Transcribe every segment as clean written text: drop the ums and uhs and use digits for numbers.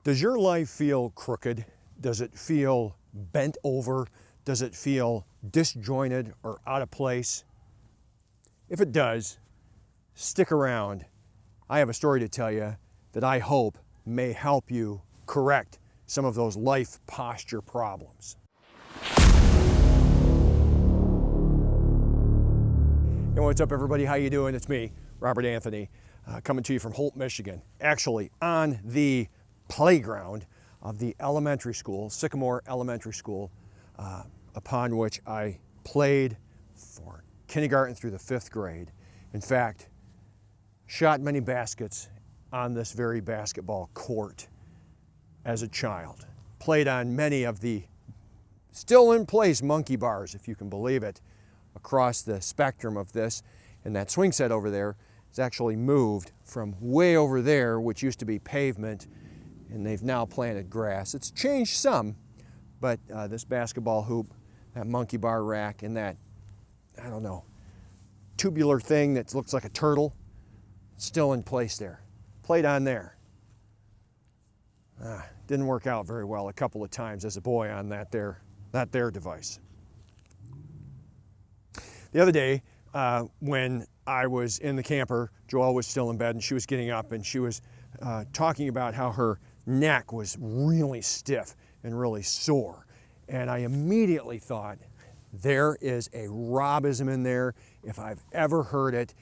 Does your life feel crooked? Does it feel bent over? Does it feel disjointed or out of place? If it does, stick around. I have a story to tell you that I hope may help you correct some of those life posture problems. Hey, what's up everybody? How you doing? It's me, Robert Anthony, coming to you from Holt, Michigan. Actually on the playground of the elementary school, Sycamore Elementary School, upon which I played for kindergarten through the 5th grade. In fact, shot many baskets on this very basketball court as a child. Played on many of the still in place monkey bars, if you can believe it, across the spectrum of this. And that swing set over there is actually moved from way over there, which used to be pavement, and they've now planted grass. It's changed some, but this basketball hoop, that monkey bar rack, and that, I don't know, tubular thing that looks like a turtle, still in place there. Played on there. Didn't work out very well a couple of times as a boy on that there device. The other day, when I was in the camper, Joelle was still in bed and she was getting up and she was talking about how her neck was really stiff and really sore. And I immediately thought, there is a Robism in there if I've ever heard it.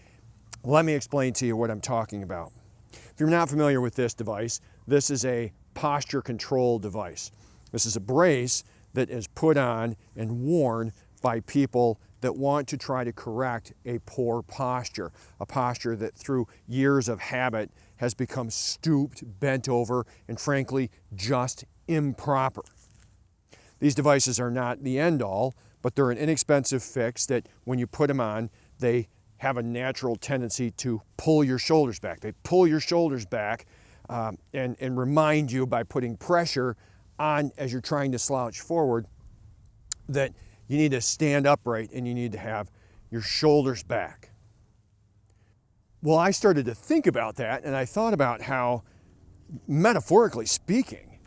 Let me explain to you what I'm talking about. If you're not familiar with this device, this is a posture control device. This is a brace that is put on and worn by people that want to try to correct a poor posture, a posture that through years of habit has become stooped, bent over, and frankly, just improper. These devices are not the end all, but they're an inexpensive fix that when you put them on, they have a natural tendency to pull your shoulders back. They pull your shoulders back and remind you by putting pressure on as you're trying to slouch forward that you need to stand upright and you need to have your shoulders back. Well, I started to think about that and I thought about how, metaphorically speaking,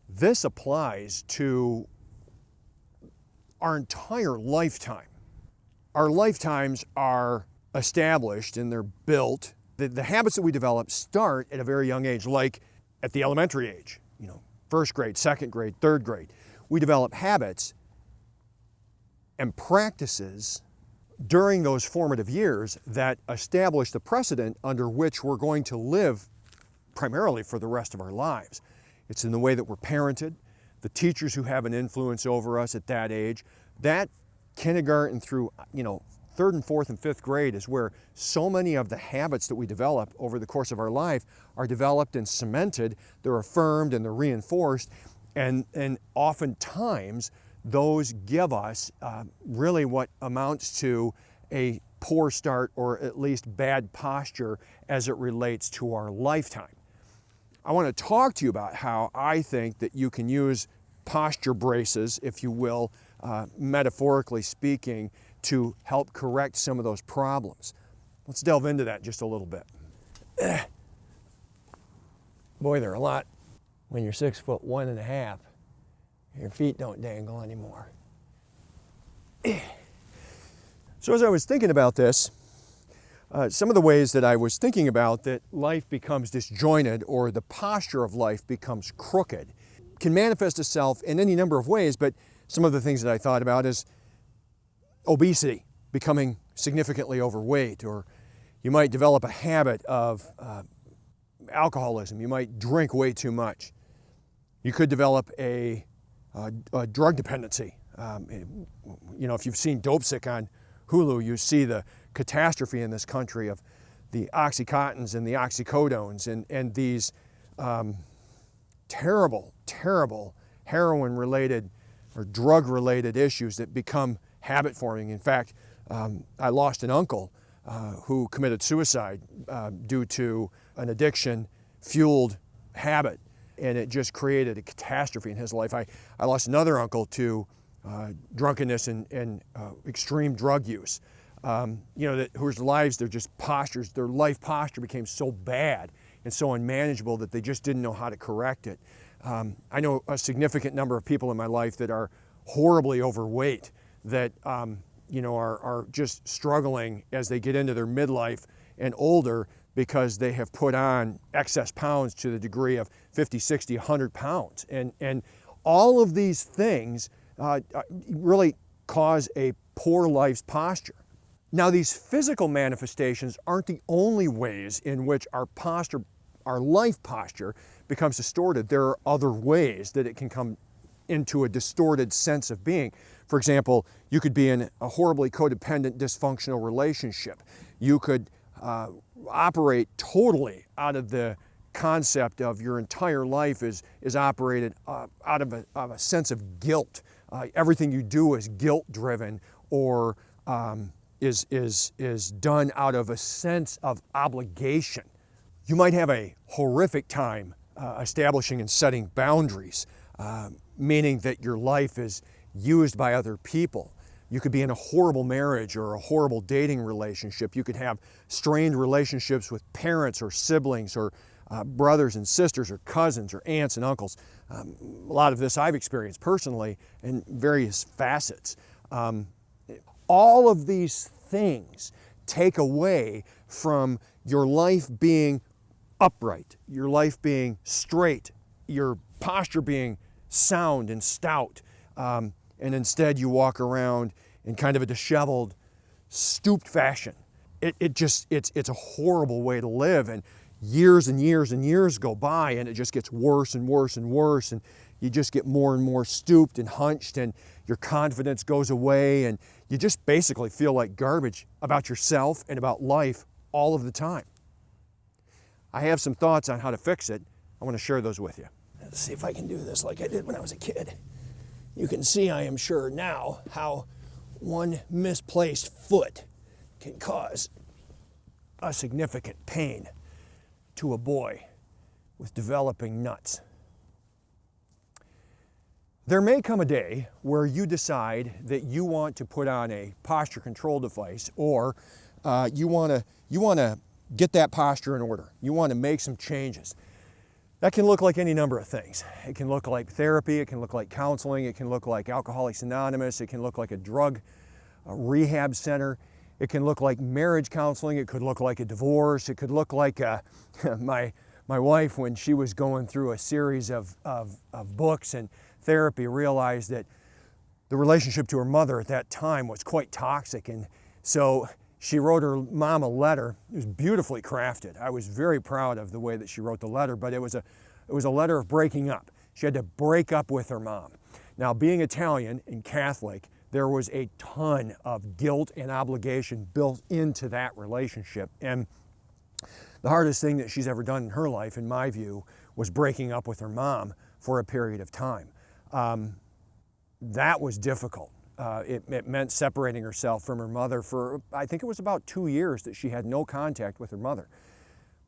this applies to our entire lifetime. Our lifetimes are established and they're built. The habits that we develop start at a very young age, like at the elementary age, 1st grade, 2nd grade, 3rd grade. We develop habits and practices during those formative years that establish the precedent under which we're going to live primarily for the rest of our lives. It's in the way that we're parented, the teachers who have an influence over us at that age. That kindergarten through 3rd and 4th and 5th grade is where so many of the habits that we develop over the course of our life are developed and cemented. They're affirmed and they're reinforced, and oftentimes those give us really what amounts to a poor start or at least bad posture as it relates to our lifetime. I want to talk to you about how I think that you can use posture braces, if you will, metaphorically speaking, to help correct some of those problems. Let's delve into that just a little bit. Boy, they're a lot when you're 6'1½". Your feet don't dangle anymore. So as I was thinking about this, some of the ways that I was thinking about that life becomes disjointed or the posture of life becomes crooked can manifest itself in any number of ways, but some of the things that I thought about is obesity, becoming significantly overweight, or you might develop a habit of alcoholism. You might drink way too much. You could develop a drug dependency. If you've seen Dope Sick on Hulu, you see the catastrophe in this country of the Oxycontins and the oxycodones and these terrible, terrible heroin-related or drug-related issues that become habit-forming. In fact, I lost an uncle who committed suicide due to an addiction-fueled habit, and it just created a catastrophe in his life. I lost another uncle to drunkenness and extreme drug use. Whose lives, their just postures, their life posture became so bad and so unmanageable that they just didn't know how to correct it. I know a significant number of people in my life that are horribly overweight, that are just struggling as they get into their midlife and older because they have put on excess pounds to the degree of 50, 60, 100 pounds. And all of these things really cause a poor life's posture. Now, these physical manifestations aren't the only ways in which our posture, our life posture, becomes distorted. There are other ways that it can come into a distorted sense of being. For example, you could be in a horribly codependent, dysfunctional relationship. You could operate totally out of the concept of your entire life is operated out of a sense of guilt. Everything you do is guilt-driven, or is done out of a sense of obligation. You might have a horrific time establishing and setting boundaries, meaning that your life is used by other people. You could be in a horrible marriage or a horrible dating relationship. You could have strained relationships with parents or siblings or brothers and sisters or cousins or aunts and uncles. A lot of this I've experienced personally in various facets. All of these things take away from your life being upright, your life being straight, your posture being sound and stout. And instead you walk around in kind of a disheveled, stooped fashion. It's a horrible way to live, and years and years and years go by, and it just gets worse and worse and worse, and you just get more and more stooped and hunched, and your confidence goes away, and you just basically feel like garbage about yourself and about life all of the time. I have some thoughts on how to fix it. I want to share those with you. Let's see if I can do this like I did when I was a kid. You can see, I am sure now, how one misplaced foot can cause a significant pain to a boy with developing nuts. There may come a day where you decide that you want to put on a posture control device, or you want to get that posture in order. You want to make some changes. That can look like any number of things. It can look like therapy, it can look like counseling, it can look like Alcoholics Anonymous, it can look like a drug rehab center, it can look like marriage counseling, it could look like a divorce, it could look like my wife, when she was going through a series of books and therapy, realized that the relationship to her mother at that time was quite toxic, and so she wrote her mom a letter. It was beautifully crafted. I was very proud of the way that she wrote the letter, but it was a letter of breaking up. She had to break up with her mom. Now, being Italian and Catholic, there was a ton of guilt and obligation built into that relationship. And the hardest thing that she's ever done in her life, in my view, was breaking up with her mom for a period of time. That was difficult. It meant separating herself from her mother for, I think it was about 2 years that she had no contact with her mother.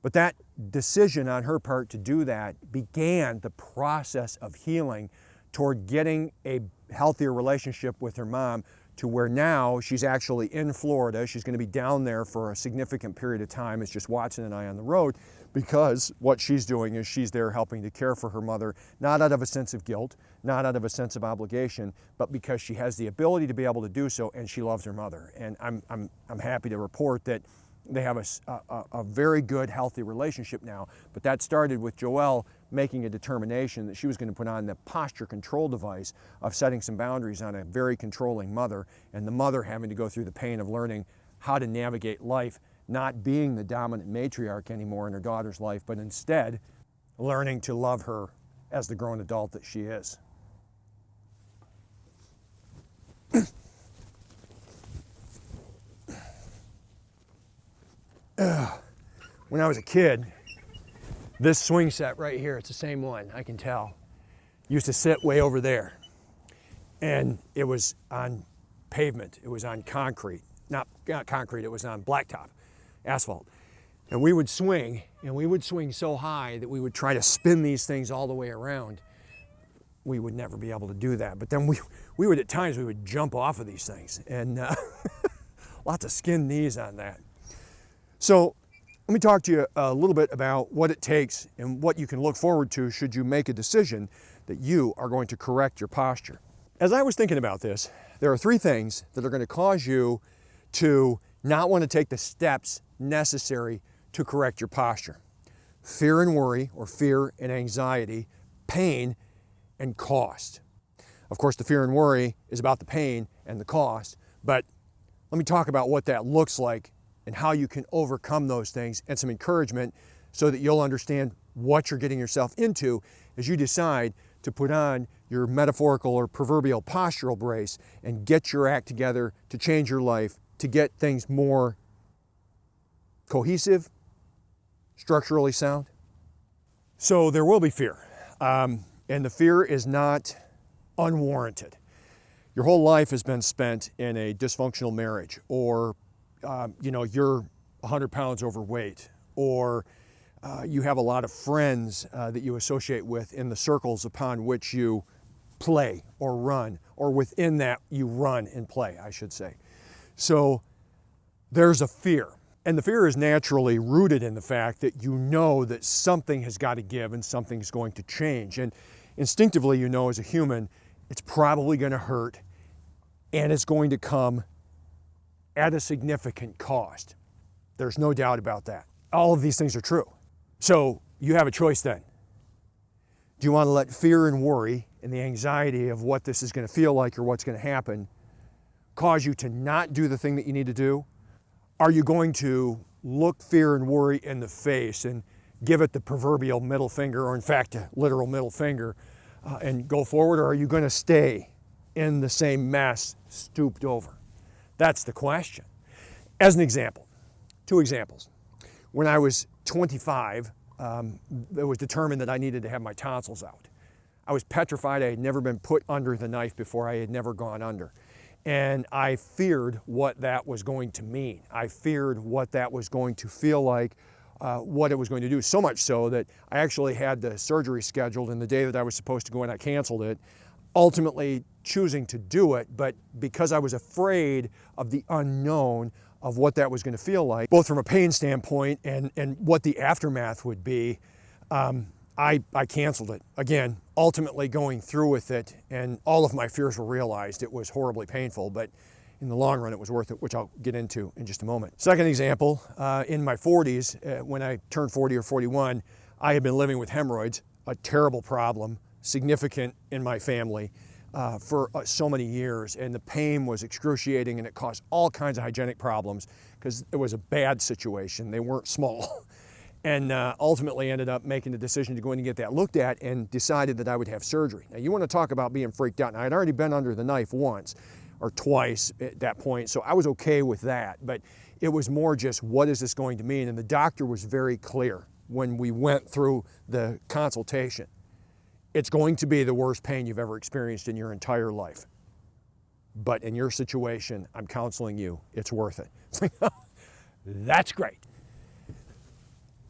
But that decision on her part to do that began the process of healing toward getting a healthier relationship with her mom, to where now she's actually in Florida. She's going to be down there for a significant period of time. It's just Watson and I on the road, because what she's doing is she's there helping to care for her mother, not out of a sense of guilt, not out of a sense of obligation, but because she has the ability to be able to do so, and she loves her mother. And I'm happy to report that they have a very good, healthy relationship now. But that started with Joelle making a determination that she was going to put on the posture control device of setting some boundaries on a very controlling mother, and the mother having to go through the pain of learning how to navigate life, not being the dominant matriarch anymore in her daughter's life, but instead learning to love her as the grown adult that she is. When I was a kid, this swing set right here, it's the same one, I can tell, used to sit way over there. And it was on pavement, it was on concrete, not concrete, it was on blacktop, asphalt. And we would swing, and we would swing so high that we would try to spin these things all the way around. We would never be able to do that. But then we would, at times, we would jump off of these things, and lots of skinned knees on that. So Let me talk to you a little bit about what it takes and what you can look forward to should you make a decision that you are going to correct your posture. As I was thinking about this, there are three things that are going to cause you to not want to take the steps necessary to correct your posture. Fear and worry, or fear and anxiety, pain and cost. Of course, the fear and worry is about the pain and the cost, but let me talk about what that looks like and how you can overcome those things, and some encouragement so that you'll understand what you're getting yourself into as you decide to put on your metaphorical or proverbial postural brace and get your act together to change your life, to get things more cohesive, structurally sound. So there will be fear, and the fear is not unwarranted. Your whole life has been spent in a dysfunctional marriage, or you're 100 pounds overweight, or you have a lot of friends that you associate with in the circles upon which you play or run, or within that you run and play, I should say. So there's a fear, and the fear is naturally rooted in the fact that you know that something has got to give and something's going to change. And instinctively, you know as a human, it's probably going to hurt, and it's going to come at a significant cost. There's no doubt about that. All of these things are true. So you have a choice then. Do you want to let fear and worry and the anxiety of what this is going to feel like or what's going to happen cause you to not do the thing that you need to do? Are you going to look fear and worry in the face and give it the proverbial middle finger, or in fact a literal middle finger, and go forward? Or are you going to stay in the same mess, stooped over? That's the question. As an example, two examples. When I was 25, it was determined that I needed to have my tonsils out. I was petrified. I had never been put under the knife before. I had never gone under. And I feared what that was going to mean. I feared what that was going to feel like, what it was going to do. So much so that I actually had the surgery scheduled, and the day that I was supposed to go in, I canceled it, ultimately choosing to do it. But because I was afraid of the unknown of what that was going to feel like, both from a pain standpoint and what the aftermath would be, I canceled it. Again, ultimately going through with it, and all of my fears were realized. It was horribly painful, but in the long run it was worth it, which I'll get into in just a moment. Second example, in my 40s, when I turned 40 or 41, I had been living with hemorrhoids, a terrible problem, significant in my family, for so many years, and the pain was excruciating, and it caused all kinds of hygienic problems because it was a bad situation. They weren't small. And ultimately ended up making the decision to go in and get that looked at, and decided that I would have surgery. Now, you want to talk about being freaked out. Now, I'd already been under the knife once or twice at that point, so I was okay with that. But it was more just, what is this going to mean? And the doctor was very clear when we went through the consultation. It's going to be the worst pain you've ever experienced in your entire life. But in your situation, I'm counseling you, it's worth it. It's like, that's great.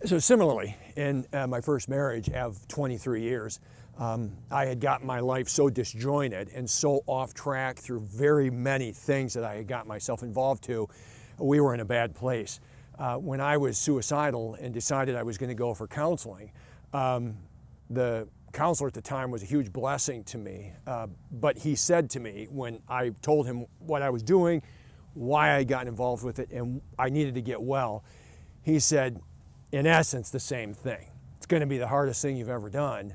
So similarly, in my first marriage of 23 years, I had gotten my life so disjointed and so off track through very many things that I had got myself involved to. We were in a bad place. When I was suicidal and decided I was going to go for counseling, the counselor at the time was a huge blessing to me, but he said to me, when I told him what I was doing, why I got involved with it, and I needed to get well, he said, in essence, the same thing. It's going to be the hardest thing you've ever done.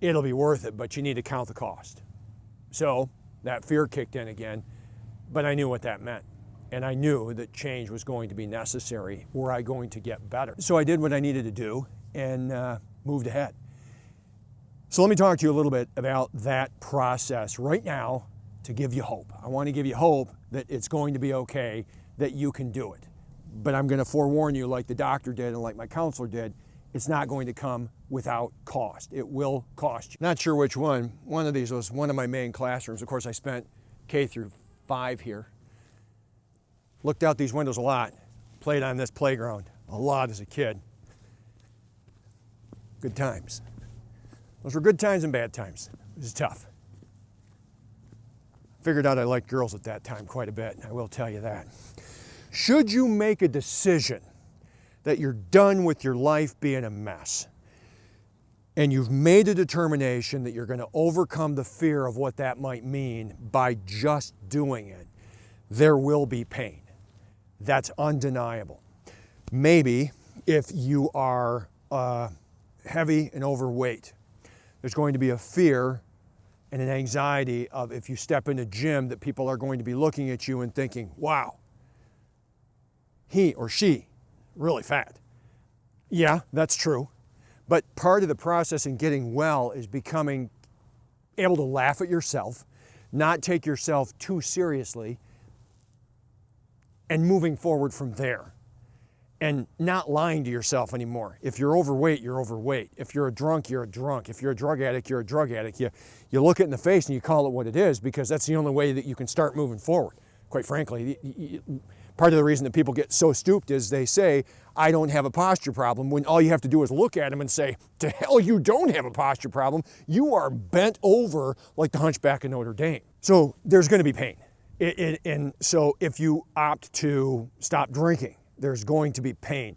It'll be worth it, but you need to count the cost. So that fear kicked in again, but I knew what that meant. And I knew that change was going to be necessary. Were I going to get better? So I did what I needed to do and moved ahead. So let me talk to you a little bit about that process right now to give you hope. I want to give you hope that it's going to be okay, that you can do it. But I'm going to forewarn you, like the doctor did and like my counselor did, it's not going to come without cost. It will cost you. Not sure which one. One of these was one of my main classrooms. Of course, I spent K through 5 here. Looked out these windows a lot. Played on this playground a lot as a kid. Good times. Those were good times and bad times. It was tough. Figured out I liked girls at that time quite a bit, I will tell you that. Should you make a decision that you're done with your life being a mess, and you've made a determination that you're going to overcome the fear of what that might mean by just doing it, there will be pain. That's undeniable. Maybe if you are heavy and overweight, there's going to be a fear and an anxiety of, if you step in a gym, that people are going to be looking at you and thinking, wow, he or she really fat. Yeah, that's true. But part of the process in getting well is becoming able to laugh at yourself, not take yourself too seriously, and moving forward from there. And not lying to yourself anymore. If you're overweight, you're overweight. If you're a drunk, you're a drunk. If you're a drug addict, you're a drug addict. You look it in the face and you call it what it is, because that's the only way that you can start moving forward. Quite frankly, part of the reason that people get so stooped is they say, I don't have a posture problem, when all you have to do is look at them and say, to hell you don't have a posture problem. You are bent over like the Hunchback of Notre Dame. So there's going to be pain. And so if you opt to stop drinking, there's going to be pain.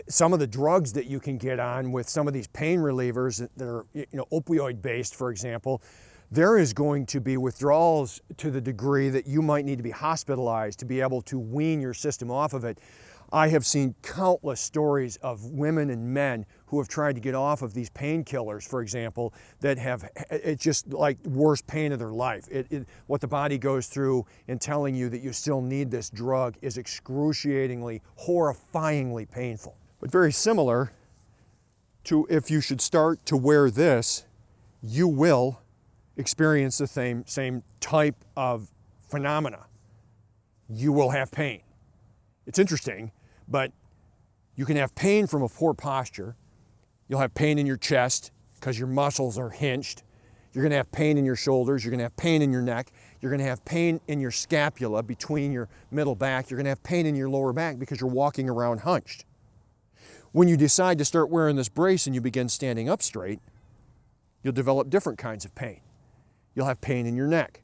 Some of the drugs that you can get on with some of these pain relievers that are, opioid based, for example, there is going to be withdrawals to the degree that you might need to be hospitalized to be able to wean your system off of it. I have seen countless stories of women and men who have tried to get off of these painkillers, for example, that have, it's just like worst pain of their life. What the body goes through in telling you that you still need this drug is excruciatingly, horrifyingly painful. But very similar to, if you should start to wear this, you will experience the same type of phenomena. You will have pain. It's interesting, but you can have pain from a poor posture. You'll have pain in your chest because your muscles are hinged. You're going to have pain in your shoulders. You're going to have pain in your neck. You're going to have pain in your scapula between your middle back. You're going to have pain in your lower back because you're walking around hunched. When you decide to start wearing this brace and you begin standing up straight, you'll develop different kinds of pain. You'll have pain in your neck.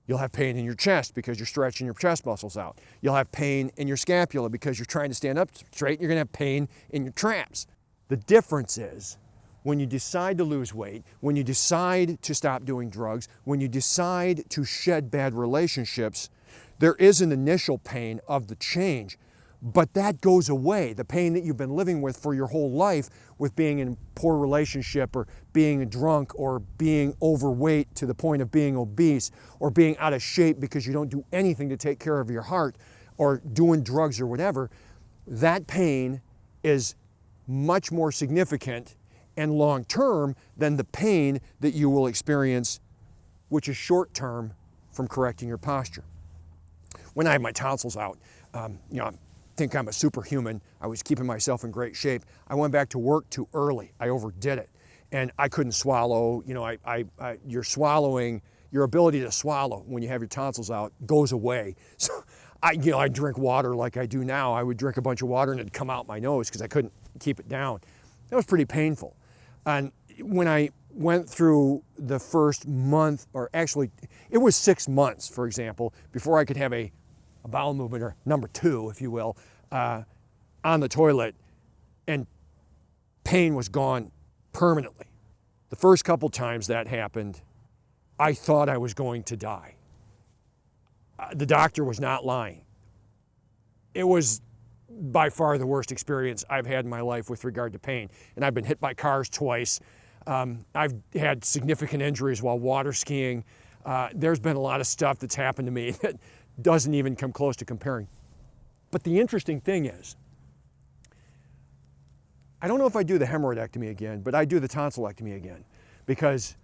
You'll have pain in your chest because you're stretching your chest muscles out. You'll have pain in your scapula because you're trying to stand up straight. You're going to have pain in your traps. The difference is, when you decide to lose weight, when you decide to stop doing drugs, when you decide to shed bad relationships, there is an initial pain of the change, but that goes away. The pain that you've been living with for your whole life, with being in a poor relationship or being a drunk or being overweight to the point of being obese or being out of shape because you don't do anything to take care of your heart or doing drugs or whatever, that pain is much more significant and long-term than the pain that you will experience, which is short-term, from correcting your posture. When I had my tonsils out, I think I'm a superhuman. I was keeping myself in great shape. I went back to work too early. I overdid it. And I couldn't swallow. Your swallowing, your ability to swallow when you have your tonsils out goes away. So I drink water like I do now. I would drink a bunch of water and it'd come out my nose because I couldn't keep it down. That was pretty painful. And when I went through the first month, or actually it was 6 months, for example, before I could have a bowel movement, or number 2, if you will, on the toilet, and pain was gone permanently. The first couple times that happened, I thought I was going to die. The doctor was not lying. It was by far the worst experience I've had in my life with regard to pain. And I've been hit by cars twice. I've had significant injuries while water skiing. There's been a lot of stuff that's happened to me that doesn't even come close to comparing. But the interesting thing is, I don't know if I do the hemorrhoidectomy again, but I do the tonsillectomy again, because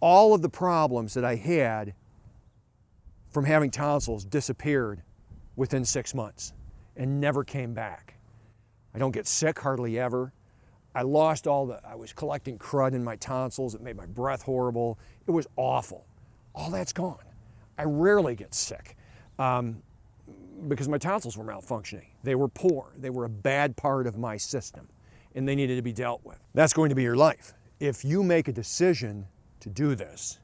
all of the problems that I had from having tonsils disappeared within 6 months and never came back. I don't get sick hardly ever. I was collecting crud in my tonsils. It made my breath horrible. It was awful. All that's gone. I rarely get sick because my tonsils were malfunctioning. They were poor. They were a bad part of my system, and they needed to be dealt with. That's going to be your life. If you make a decision to do this,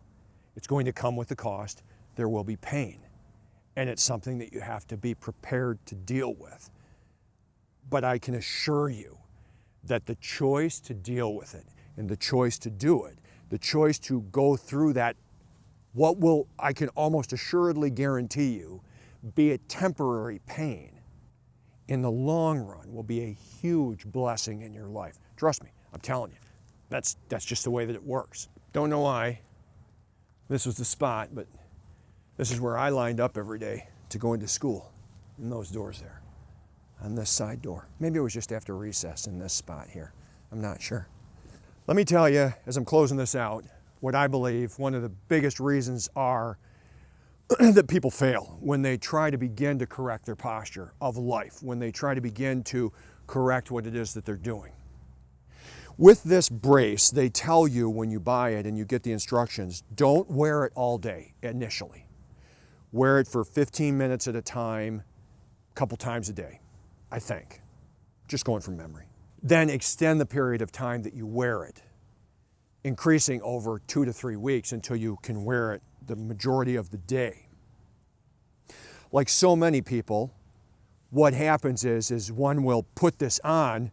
it's going to come with a cost. There will be pain. and it's something that you have to be prepared to deal with. But I can assure you that the choice to deal with it and the choice to do it, the choice to go through that, what will, I can almost assuredly guarantee you, be a temporary pain, in the long run will be a huge blessing in your life. Trust me, I'm telling you, that's just the way that it works. Don't know why this was the spot, but this is where I lined up every day to go into school, in those doors there, on this side door. Maybe it was just after recess in this spot here. I'm not sure. Let me tell you, as I'm closing this out, what I believe one of the biggest reasons are that people fail when they try to begin to correct their posture of life, when they try to begin to correct what it is that they're doing. With this brace, they tell you when you buy it and you get the instructions, don't wear it all day initially. Wear it for 15 minutes at a time, a couple times a day, I think. Just going from memory. Then extend the period of time that you wear it, increasing over 2 to 3 weeks until you can wear it the majority of the day. Like so many people, what happens is one will put this on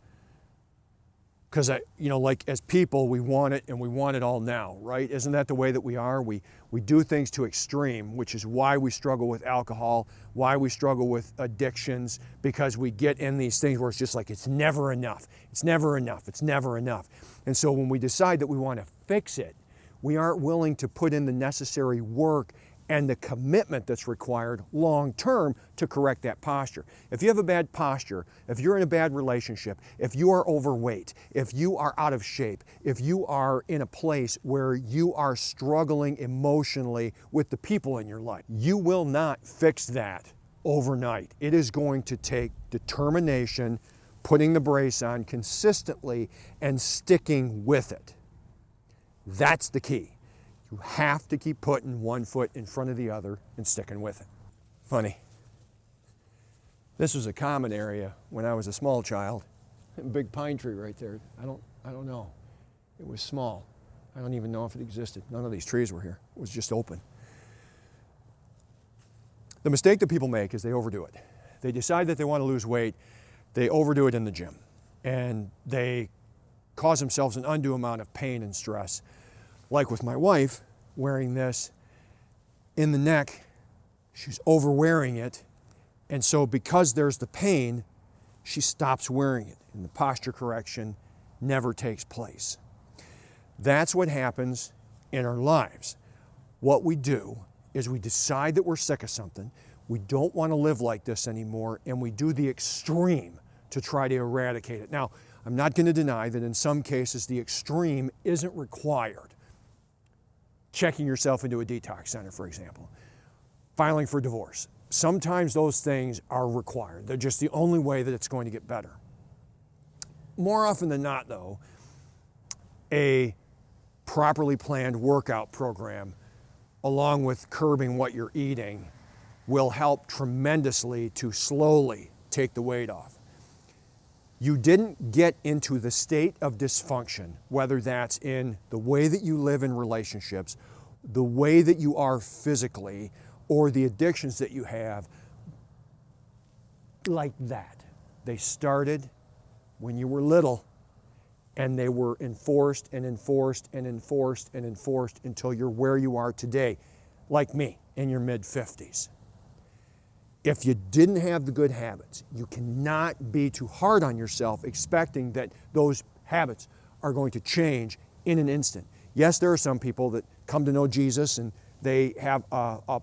because, like as people, we want it and we want it all now, right? Isn't that the way that we are? We do things to extreme, which is why we struggle with alcohol, why we struggle with addictions, because we get in these things where it's just like, it's never enough. It's never enough. It's never enough. And so when we decide that we want to fix it, we aren't willing to put in the necessary work and the commitment that's required long term to correct that posture. If you have a bad posture, if you're in a bad relationship, if you are overweight, if you are out of shape, if you are in a place where you are struggling emotionally with the people in your life, you will not fix that overnight. It is going to take determination, putting the brace on consistently, and sticking with it. That's the key. You have to keep putting one foot in front of the other and sticking with it. Funny. This was a common area when I was a small child. A big pine tree right there. I don't know. It was small. I don't even know if it existed. None of these trees were here. It was just open. The mistake that people make is they overdo it. They decide that they want to lose weight. They overdo it in the gym. And they cause themselves an undue amount of pain and stress. Like with my wife, wearing this in the neck, she's overwearing it. And so because there's the pain, she stops wearing it. And the posture correction never takes place. That's what happens in our lives. What we do is we decide that we're sick of something. We don't want to live like this anymore, and we do the extreme to try to eradicate it. Now, I'm not going to deny that in some cases the extreme isn't required. Checking yourself into a detox center, for example. Filing for divorce. Sometimes those things are required. They're just the only way that it's going to get better. More often than not, though, a properly planned workout program, along with curbing what you're eating, will help tremendously to slowly take the weight off. You didn't get into the state of dysfunction, whether that's in the way that you live in relationships, the way that you are physically, or the addictions that you have, like that. They started when you were little, and they were enforced and enforced and enforced and enforced until you're where you are today, like me, in your mid-50s. If you didn't have the good habits, you cannot be too hard on yourself expecting that those habits are going to change in an instant. Yes, there are some people that come to know Jesus and they have a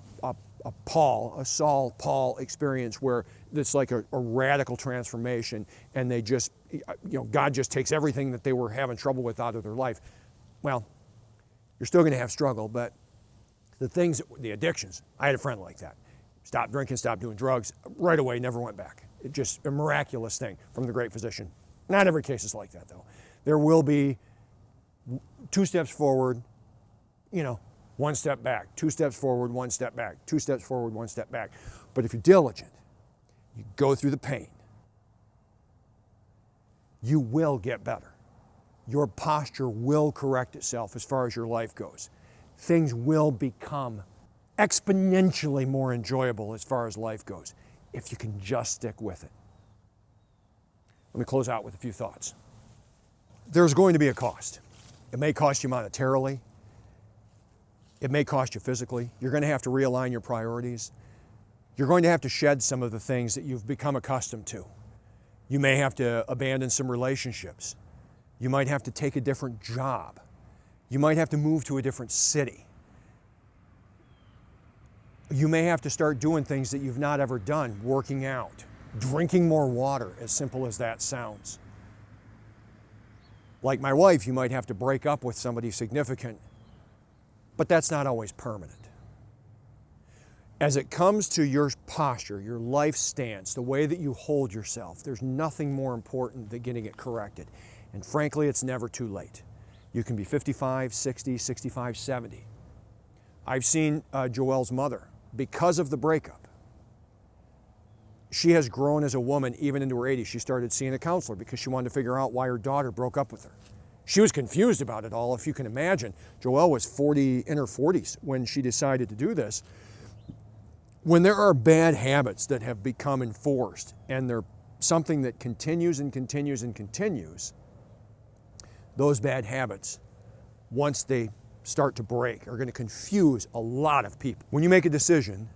Saul-Paul experience where it's like a radical transformation, and they just, God just takes everything that they were having trouble with out of their life. Well, you're still going to have struggle, but the addictions, I had a friend like that. Stopped drinking, stopped doing drugs, right away, never went back. It's just a miraculous thing from the great physician. Not every case is like that, though. There will be 2 steps forward, 1 step back, 2 steps forward, 1 step back, 2 steps forward, 1 step back. But if you're diligent, you go through the pain, you will get better. Your posture will correct itself as far as your life goes. Things will become exponentially more enjoyable as far as life goes, if you can just stick with it. Let me close out with a few thoughts. There's going to be a cost. It may cost you monetarily. It may cost you physically. You're going to have to realign your priorities. You're going to have to shed some of the things that you've become accustomed to. You may have to abandon some relationships. You might have to take a different job. You might have to move to a different city. You may have to start doing things that you've not ever done, working out, drinking more water, as simple as that sounds. Like my wife, you might have to break up with somebody significant, but that's not always permanent. As it comes to your posture, your life stance, the way that you hold yourself, there's nothing more important than getting it corrected. And frankly, it's never too late. You can be 55, 60, 65, 70. I've seen Joelle's mother, because of the breakup, she has grown as a woman even into her 80s. She started seeing a counselor because she wanted to figure out why her daughter broke up with her. She was confused about it all, if you can imagine. Joelle was in her 40s when she decided to do this. When there are bad habits that have become enforced and they're something that continues and continues and continues, those bad habits, once they start to break, are going to confuse a lot of people. When you make a decision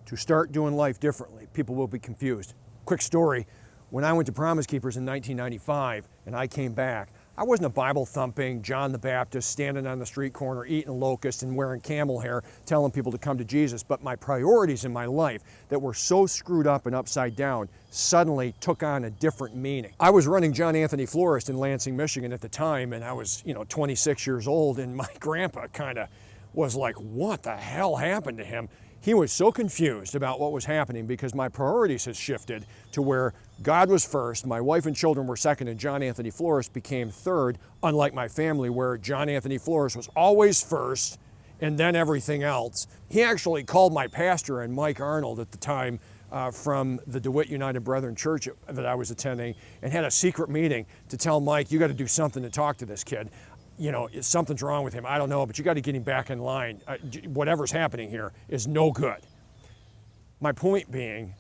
to start doing life differently, people will be confused. Quick story, when I went to Promise Keepers in 1995 and I came back, I wasn't a Bible-thumping John the Baptist standing on the street corner eating a locust and wearing camel hair telling people to come to Jesus, but my priorities in my life that were so screwed up and upside down suddenly took on a different meaning. I was running John Anthony Florist in Lansing, Michigan at the time, and I was 26 years old, and my grandpa kind of was like, what the hell happened to him? He was so confused about what was happening because my priorities had shifted to where God was first, my wife and children were second, and John Anthony Florist became third, unlike my family where John Anthony Florist was always first and then everything else. He actually called my pastor and Mike Arnold at the time from the DeWitt United Brethren Church that I was attending and had a secret meeting to tell Mike, you got to do something to talk to this kid. Something's wrong with him. I don't know, but you got to get him back in line. Whatever's happening here is no good. My point being,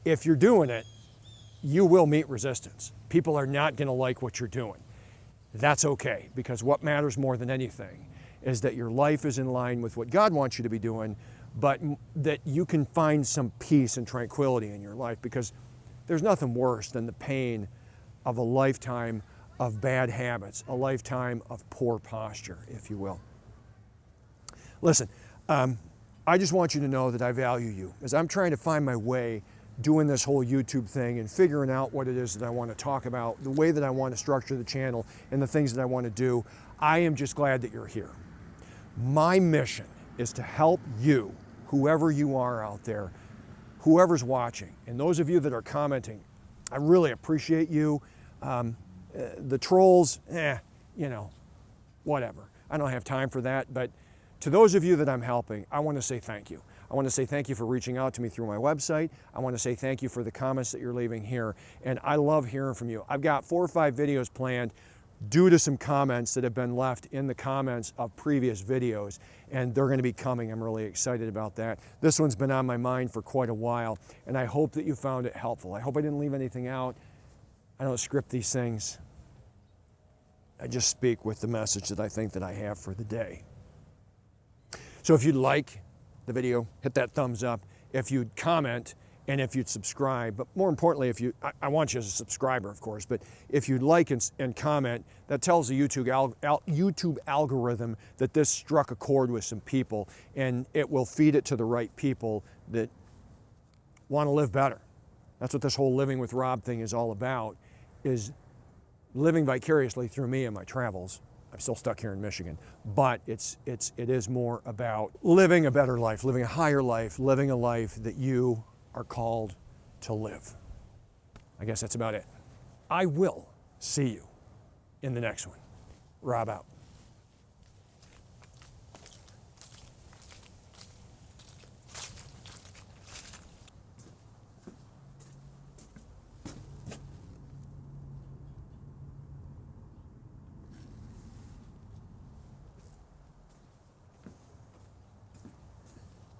if you're doing it, you will meet resistance. People are not going to like what you're doing. That's okay, because what matters more than anything is that your life is in line with what God wants you to be doing, but that you can find some peace and tranquility in your life, because there's nothing worse than the pain of a lifetime of bad habits, a lifetime of poor posture, if you will. Listen, I just want you to know that I value you. As I'm trying to find my way doing this whole YouTube thing and figuring out what it is that I want to talk about, the way that I want to structure the channel and the things that I want to do, I am just glad that you're here. My mission is to help you, whoever you are out there, whoever's watching, and those of you that are commenting, I really appreciate you. The trolls, whatever. I don't have time for that, but to those of you that I'm helping, I want to say thank you. I want to say thank you for reaching out to me through my website. I want to say thank you for the comments that you're leaving here, and I love hearing from you. I've got 4 or 5 videos planned due to some comments that have been left in the comments of previous videos, and they're going to be coming. I'm really excited about that. This one's been on my mind for quite a while, and I hope that you found it helpful. I hope I didn't leave anything out. I don't script these things. I just speak with the message that I think that I have for the day. So if you'd like the video, hit that thumbs up. If you'd comment and if you'd subscribe, but more importantly, I want you as a subscriber, of course, but if you'd like and comment, that tells the YouTube algorithm that this struck a chord with some people, and it will feed it to the right people that want to live better. That's what this whole Living with Rob thing is all about, is living vicariously through me and my travels. I'm still stuck here in Michigan, but it is more about living a better life, living a higher life, living a life that you are called to live. I guess that's about it. I will see you in the next one. Rob out.